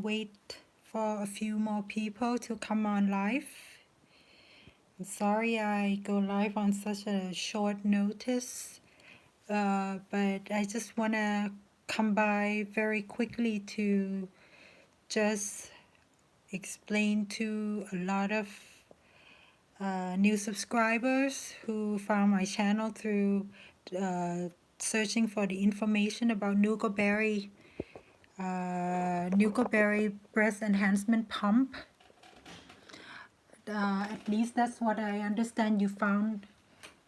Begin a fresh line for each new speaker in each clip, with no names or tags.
wait for a few more people to come on live. I'm sorry I go live on such a short notice, but I just want to come by very quickly to just explain to a lot of new subscribers who found my channel through searching for the information about Noogleberry breast enhancement pump. At least that's what I understand you found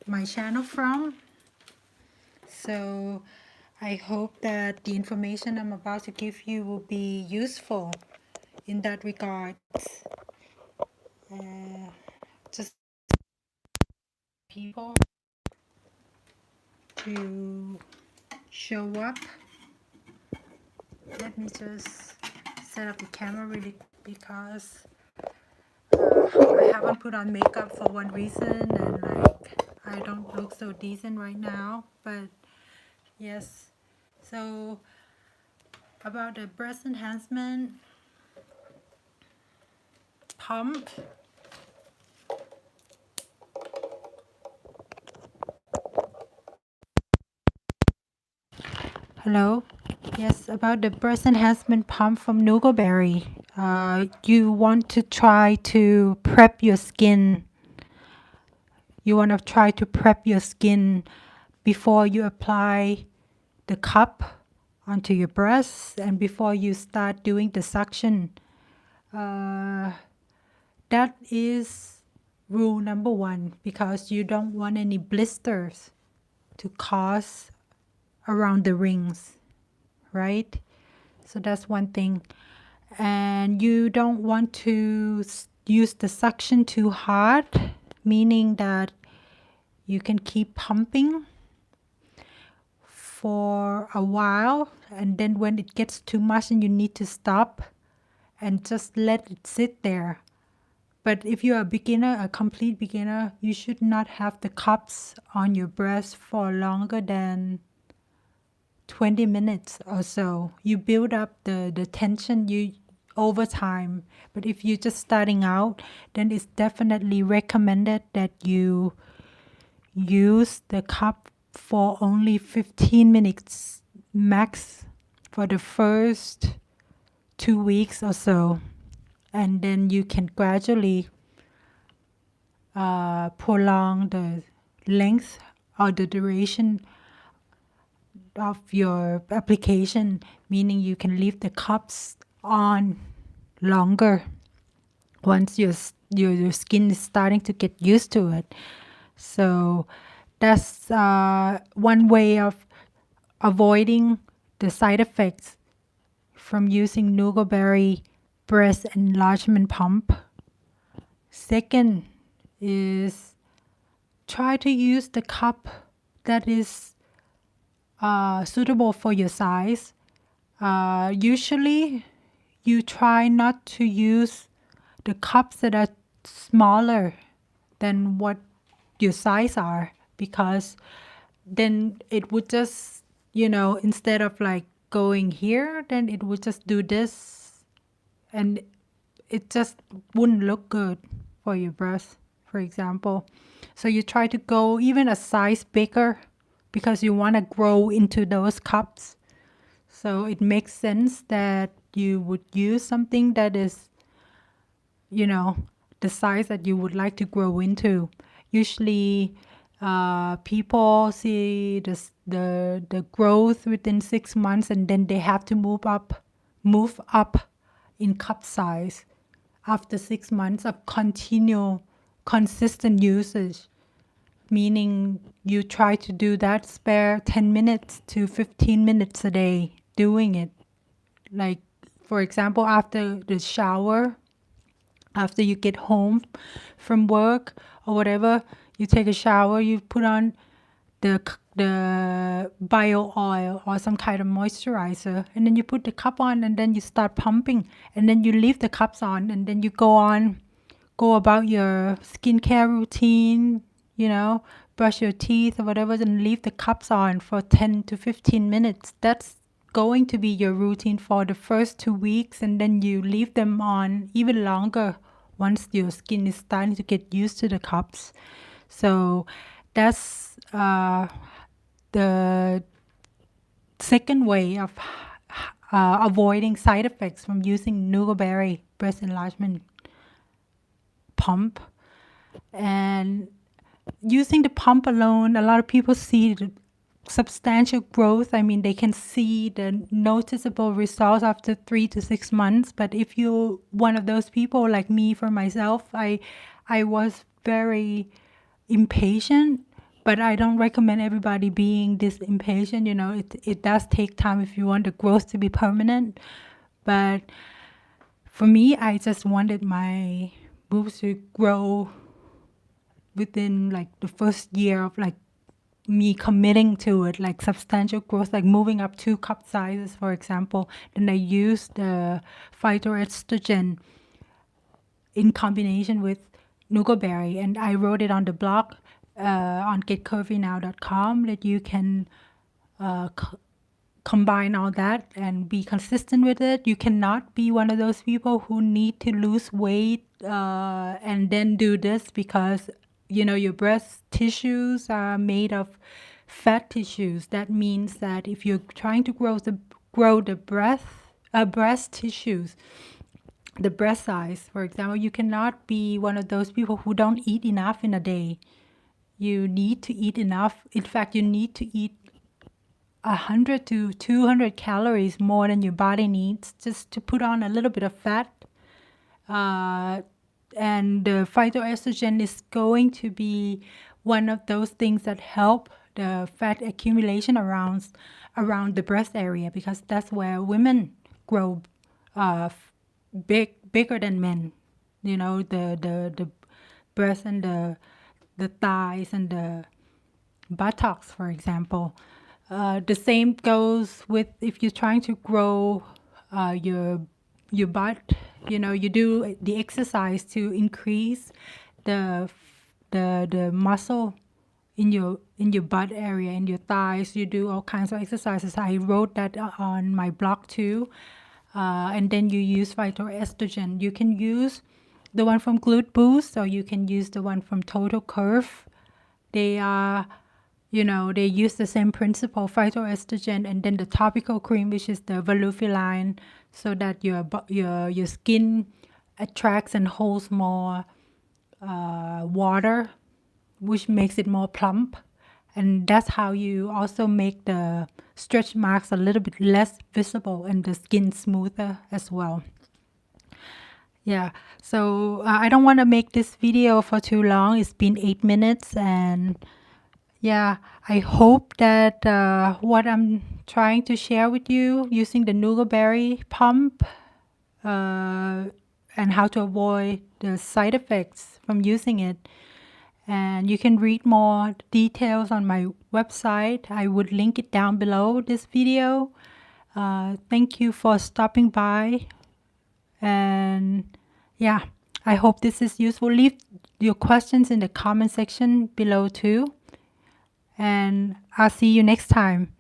my channel from. So I hope that the information I'm about to give you will be useful in that regard. Just people to show up. Let me just set up the camera really quick because I haven't put on makeup for one reason, and like I don't look so decent right now. But yes, so about the breast enhancement pump. Hello. Yes, about the breast enhancement pump from Noogleberry. You want to try to prep your skin. You want to try to prep your skin before you apply the cup onto your breasts and before you start doing the suction. That is rule number one, because you don't want any blisters to cause around the rings, right? So that's one thing. And you don't want to use the suction too hard, meaning that you can keep pumping for a while, and then when it gets too much and you need to stop and just let it sit there. But if you're a beginner, a complete beginner, you should not have the cups on your breast for longer than 20 minutes or so. You build up the tension over time. But if you're just starting out, then it's definitely recommended that you use the cup for only 15 minutes max for the first 2 weeks or so. And then you can gradually prolong the length or the duration of your application, meaning you can leave the cups on longer once your skin is starting to get used to it. So that's one way of avoiding the side effects from using Noogleberry breast enlargement pump. Second is try to use the cup that is suitable for your size. Usually you try not to use the cups that are smaller than what your size are, because then it would just, instead of like going here, then it would just do this, and it just wouldn't look good for your breast, for example. So you try to go even a size bigger because you want to grow into those cups. So it makes sense that you would use something that is, the size that you would like to grow into. Usually people see the growth within 6 months, and then they have to move up in cup size after 6 months of consistent usage, meaning you try to do that, spare 10 minutes to 15 minutes a day doing it. Like, for example, after the shower, after you get home from work or whatever, you take a shower, you put on the bio oil or some kind of moisturizer, and then you put the cup on, and then you start pumping, and then you leave the cups on, and then you go about your skincare routine, brush your teeth or whatever, and leave the cups on for 10 to 15 minutes. That's going to be your routine for the first 2 weeks, and then you leave them on even longer once your skin is starting to get used to the cups. So that's the second way of avoiding side effects from using Noogleberry breast enlargement pump. And using the pump alone, a lot of people see the substantial growth. I mean, they can see the noticeable results after 3 to 6 months. But if you're one of those people like me, for myself, I was very impatient. But I don't recommend everybody being this impatient. It does take time if you want the growth to be permanent. But for me, I just wanted my boobs to grow within like the first year of like me committing to it, like substantial growth, like moving up 2 cup sizes, for example. Then I used the phytoestrogen in combination with Noogleberry, and I wrote it on the blog on getcurvynow.com that you can combine all that and be consistent with it. You cannot be one of those people who need to lose weight and then do this, because your breast tissues are made of fat tissues. That means that if you're trying to grow the breast tissues, the breast size, for example, you cannot be one of those people who don't eat enough in a day. You need to eat enough. In fact, you need to eat 100 to 200 calories more than your body needs just to put on a little bit of fat. And the phytoestrogen is going to be one of those things that help the fat accumulation around the breast area, because that's where women grow bigger than men. The breast and the thighs and the buttocks, for example. The same goes with if you're trying to grow your butt. You do the exercise to increase the muscle in your butt area, in your thighs. You do all kinds of exercises. I wrote that on my blog too. And then you use phytoestrogen. You can use the one from Glute Boost, or you can use the one from Total Curve. They are, they use the same principle, phytoestrogen, and then the topical cream, which is the volufiline, so that your skin attracts and holds more water, which makes it more plump. And that's how you also make the stretch marks a little bit less visible and the skin smoother as well. Yeah, so I don't want to make this video for too long. It's been 8 minutes, and yeah, I hope that what I'm trying to share with you using the Noogleberry pump and how to avoid the side effects from using it. And you can read more details on my website. I would link it down below this video. Thank you for stopping by. And yeah, I hope this is useful. Leave your questions in the comment section below too. And I'll see you next time.